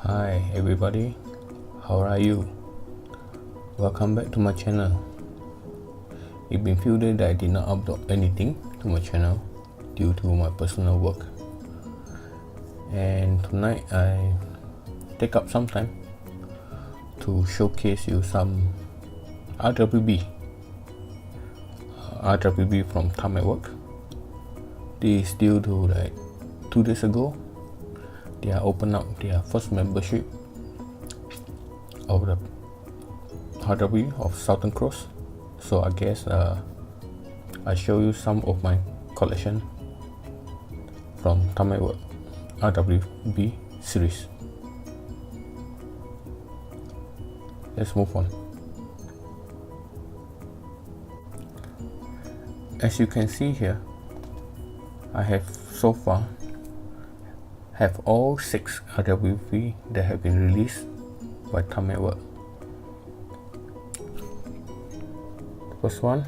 Hi everybody, how are you? Welcome back to my channel. It's been few days that I did not upload anything to my channel due to my personal work, and tonight I take up some time to showcase you some RWB from Tarmac Works. This is due to like 2 days ago. They are open up their first membership of the RWB of Southern Cross. So I guess I show you some of my collection from Tarmac Works RWB series. Let's move on. As you can see here, I have so far have all 6 RWB that have been released by Tarmac Works. The first one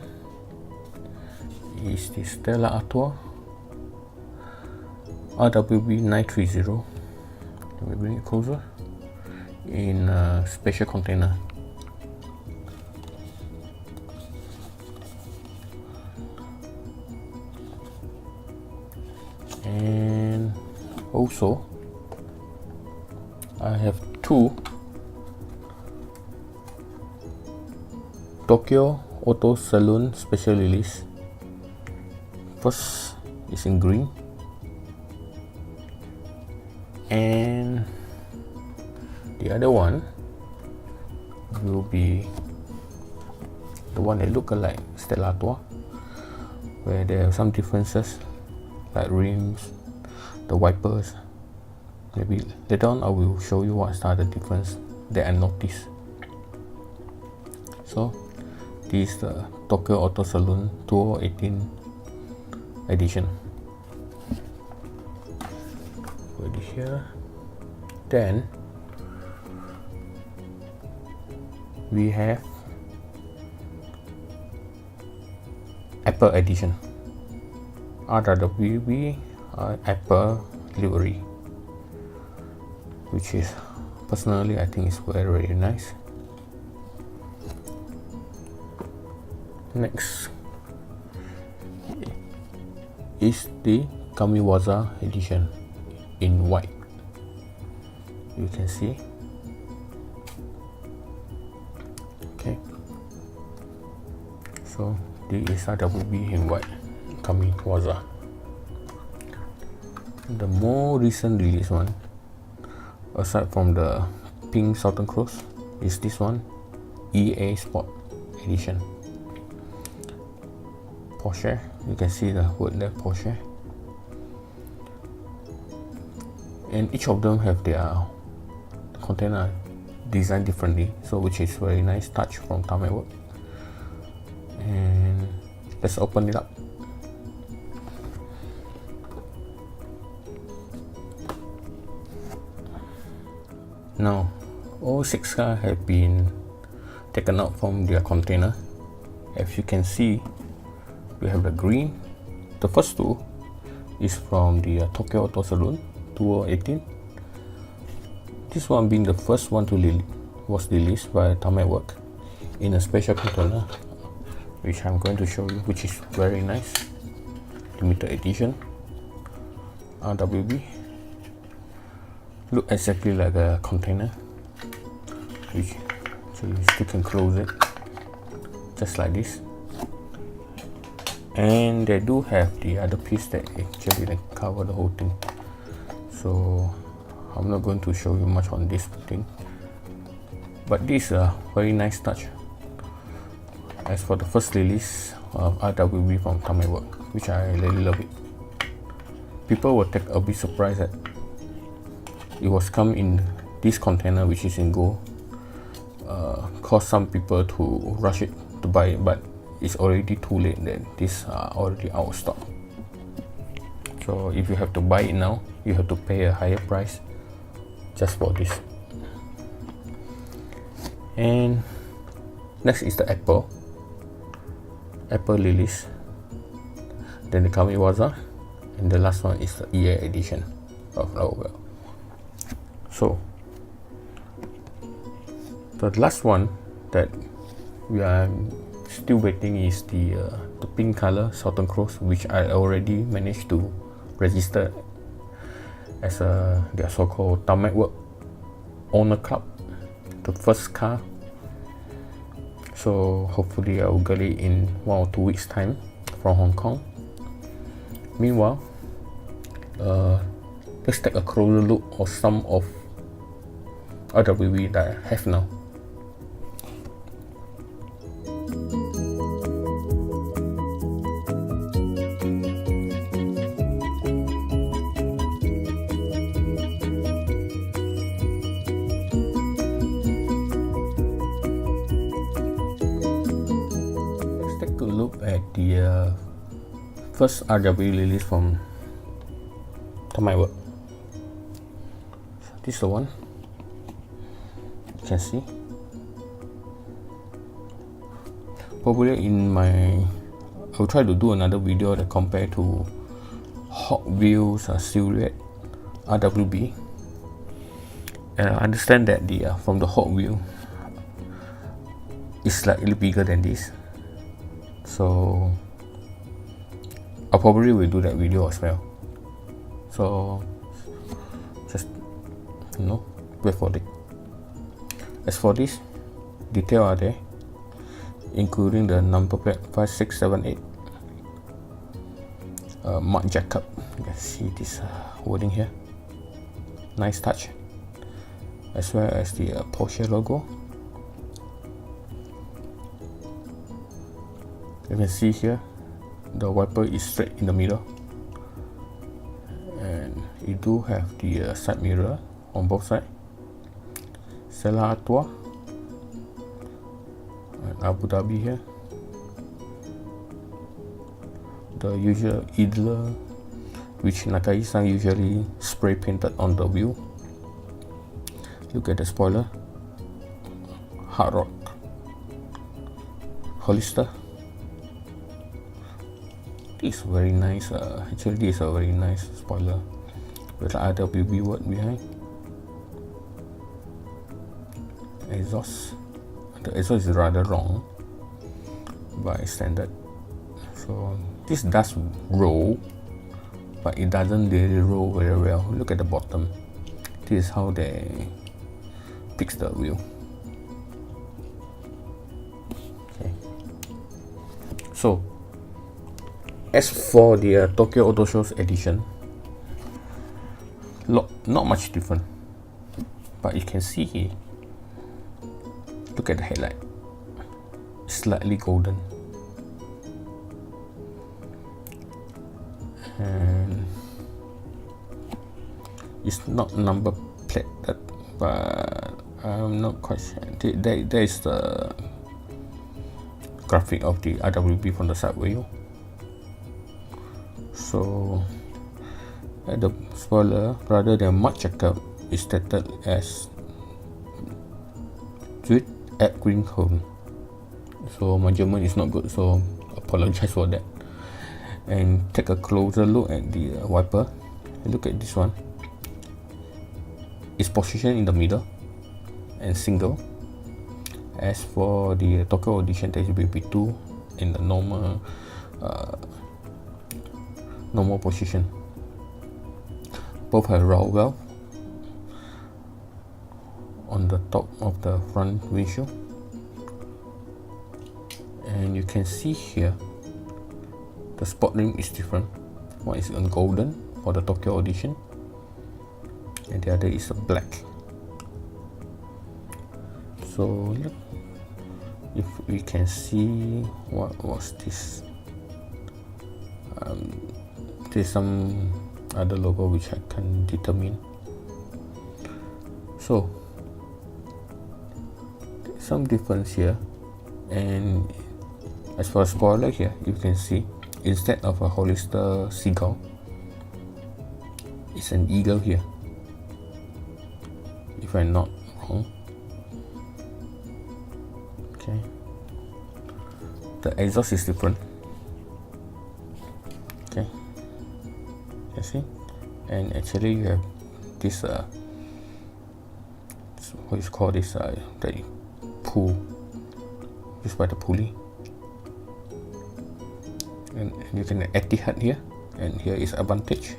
is the Stella Artois RWB 930. Let me bring it closer. In a special container. And also I have 2 Tokyo Auto Saloon special release. First is in green, and the other one will be the one that look alike Stella Artois, where there are some differences like rims, the wipers. Maybe later on I will show you what are the difference that I noticed. So this is the Tokyo Auto Saloon 2018 edition. Put it here. Then we have Apple edition, RWB Apple livery, which is personally I think is very nice. Next is the Kamiwaza edition in white. You can see. Okay, so this is RWB in white Kamiwaza. The more recent release one, aside from the pink Southern Cross, is this one, EA Sport edition. Porsche, you can see the word there, Porsche. And each of them have their container designed differently, so which is very nice touch from Tarmac Works. And let's open it up. Now, all 6 cars have been taken out from their container. As you can see, we have the green. The first 2 is from the Tokyo Auto Saloon 2018. This one being the first one to was released by Tarmac Works in a special container, which I'm going to show you, which is very nice. Limited edition RWB. Look exactly like a container, which so you still can close it just like this. And they do have the other piece that actually like cover the whole thing, so I'm not going to show you much on this thing, but this is a very nice touch as for the first release of RWB from Tarmac Works, which I really love it. People will take a bit surprised that it was come in this container, which is in gold. Cause some people to rush it to buy it, but it's already too late. That these are already out of stock. So if you have to buy it now, you have to pay a higher price just for this. And next is the Apple release, then the Kamiwaza, and the last one is the EA edition of Rauh-Welt. So The last one that we are still waiting is the pink color Southern Cross, which I already managed to register as their so-called Tarmac Works Owners Club, the first car. So hopefully I will get it in 1 or 2 weeks time from Hong Kong. Meanwhile, let's take a closer look of some of RWB that I have now. Let's take a look at the first RWB release from Tarmac Works. So this is the one. You can see. Probably I will try to do another video that compare to Hot Wheels silhouette RWB. And I understand that from the Hot Wheel is slightly bigger than this. So I probably will do that video as well. So just wait for it. As for this, detail are there, including the number plate 5678, mark jacket. You can see this wording here, nice touch, as well as the Porsche logo. You can see here the wiper is straight in the middle, and you do have the side mirror on both sides. Stella Artois and Abu Dhabi here. The usual idler, which Nakai-san usually spray painted on the wheel. Look at the spoiler, hard rock, Hollister. This is very nice. Actually, this is a very nice spoiler with the RWB word behind. Exhaust. The exhaust is rather long by standard. So this does roll, but it doesn't really roll very well. Look at the bottom. This is how they fix the wheel. Okay. So as for the Tokyo Auto Show's edition, not much different, but you can see here. Look at the headlight, slightly golden, and it's not number plated, but I'm not quite sure. There is the graphic of the RWB from the side wheel. So at the spoiler, rather than mark checkup, is stated as tweet at green cone. So my German is not good, so apologize for that. And take a closer look at the wiper. Look at this one. It's positioned in the middle and single. As for the Tokyo edition, there will be two in the normal position. Both have Rauh-Welt on the top of the front windshield, and you can see here the spot rim is different. One is on golden for the Tokyo edition, and the other is a black. So look, if we can see what was this, there's some other logo which I can determine. So some difference here, and as for a spoiler here, you can see instead of a Hollister seagull, it's an eagle here, if I'm not wrong. Okay, the exhaust is different. Okay, you see, and actually you have this what is called this the pull, just by the pulley. And you can Etihad here, and here is Advantage.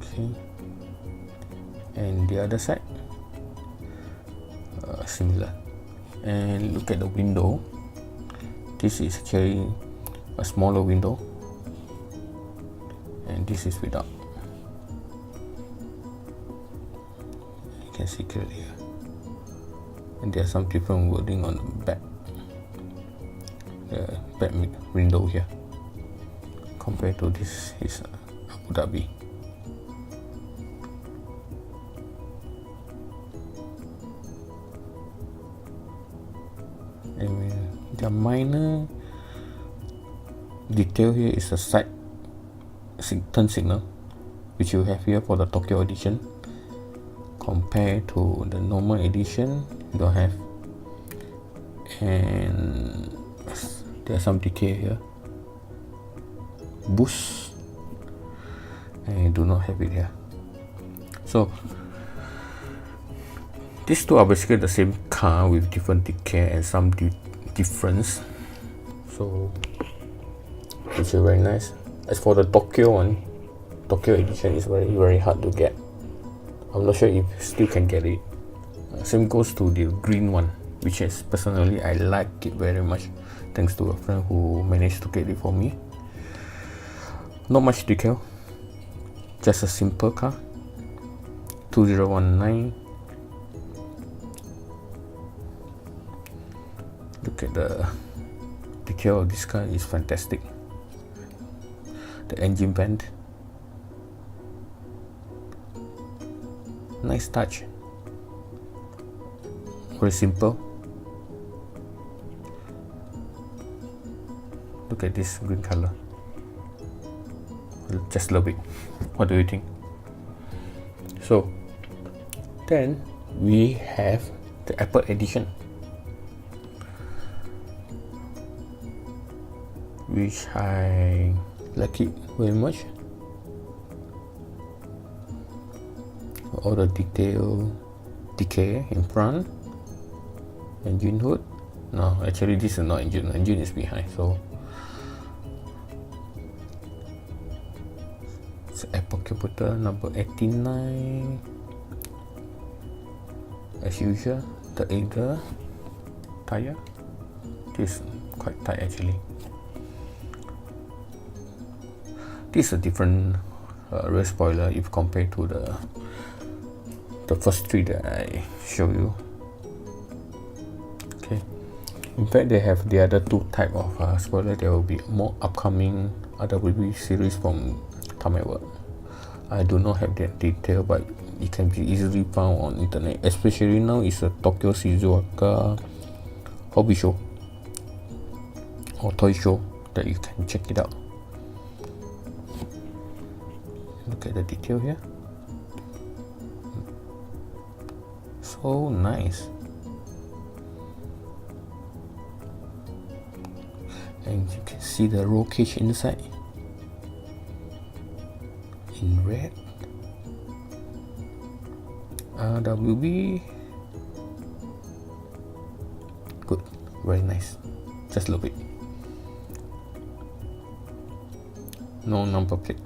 Okay, and the other side, similar. And look at the window. This is actually a smaller window, and this is without. You can see clearly here. And there are some different wording on the back window here compared to this is Abu Dhabi. And the minor detail here is the side turn signal, which you have here for the Tokyo edition. Compared to the normal edition, you don't have. And there's some detail here. Boost, and you do not have it here. So these two are basically the same car with different decay and some difference. So it's very nice. As for the Tokyo one, Tokyo edition is very hard to get. I'm not sure if you still can get it. Same goes to the green one, which is personally I like it very much, thanks to a friend who managed to get it for me. Not much decal, just a simple car. 2019. Look at the decal of this car, is fantastic. The engine vent, nice touch, very simple. Look at this green color, just love it. What do you think? So then we have the Apple edition, which I like it very much. All the decay in front. Engine hood. No, actually this is not engine. Engine is behind. So it's Apple computer number 89. As usual, the other tire. This is quite tight actually. This is a different rear spoiler if compared to the first three that I show you. Okay, in fact they have the other two type of spoiler. There will be more upcoming RWB series from Tarmac Works. I do not have that detail, but it can be easily found on internet, especially now it's a Tokyo Shizuoka hobby show or toy show that you can check it out. Look at the detail here, so nice. And you can see the roll cage inside in red. RWB, good, very nice, just love it. No number plate,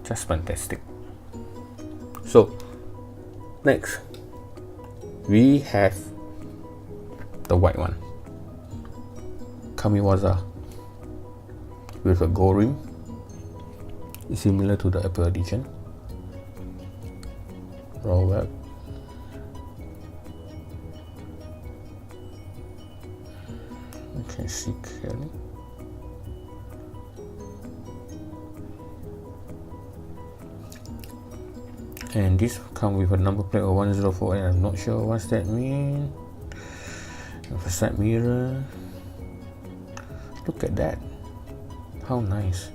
just fantastic. So next we have the white one, Kamiwaza, with a gold rim, similar to the Apple edition. Rauh-Welt. You can see clearly. And this comes with a number plate of 104, and I'm not sure what's that mean. With a side mirror. Look at that, how nice.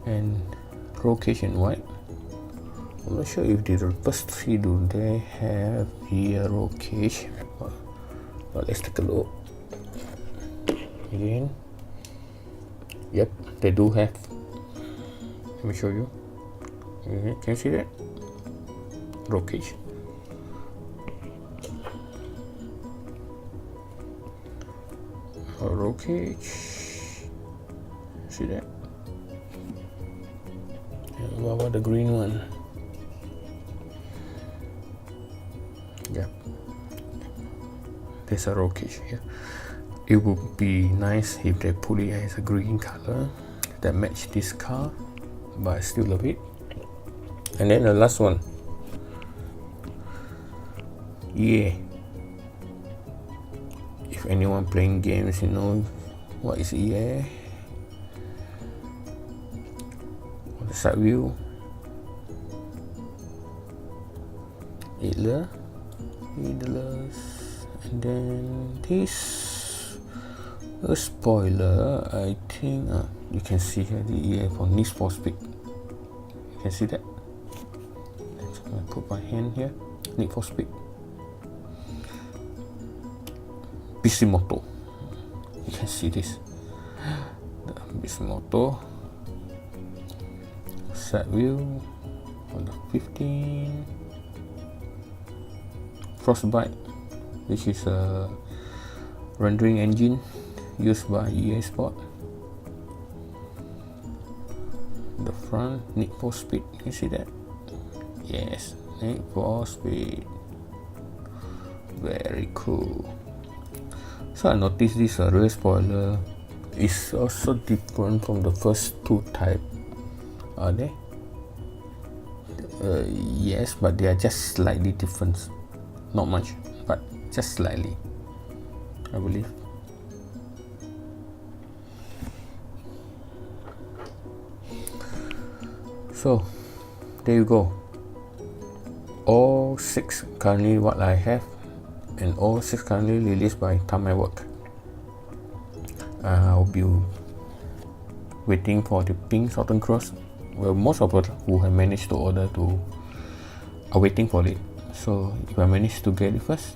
And roll cage in white. I'm not sure if the first three do they have the roll cage, but let's take a look again. Yep, they do have. Let me show you. Can you see that? Roll cage. A roll cage. See that? And what about the green one? Yeah, there's a roll cage here. It would be nice if they put it as a green color that match this car, but I still love it. And then the last one, yeah, if anyone playing games, you know what is EA. On the side view, idlers, and then this a spoiler. I think you can see here the EA for Need for Speed. You can see that. Let's put my hand here. Need for Speed. Bisimoto. You can see this. The Bisimoto. Side view on the 15. Frostbite, which is a rendering engine used by EA Sport. The front, Need for Speed. You see that? Yes, Need for Speed. Very cool. So I noticed this rear spoiler is also different from the first two type. Are they? Yes, but they are just slightly different. Not much, but just slightly, I believe. So there you go. All 6 currently what I have, and all 6 currently released by Tarmac Works. I'll be waiting for the pink Southern Cross. Well, most of us who have managed to order are waiting for it. So if I manage to get it first,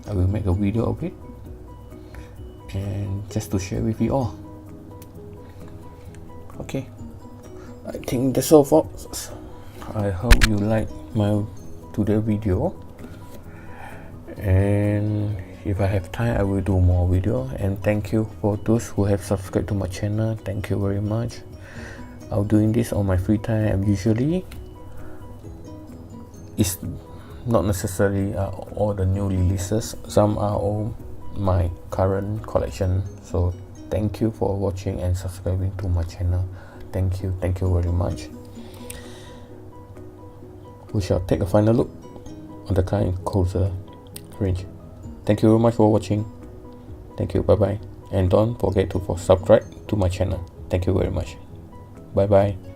I will make a video of it and just to share with you all. Okay, I think that's all folks. I hope you like my today video, and if I have time I will do more video. And thank you for those who have subscribed to my channel. Thank you very much. I'm doing this on my free time usually. It's not necessarily all the new releases, some are all my current collection. So thank you for watching and subscribing to my channel. Thank you very much. We shall take a final look on the car in closer range. Thank you very much for watching. Thank you, bye bye, and don't forget to subscribe to my channel. Thank you very much. Bye bye.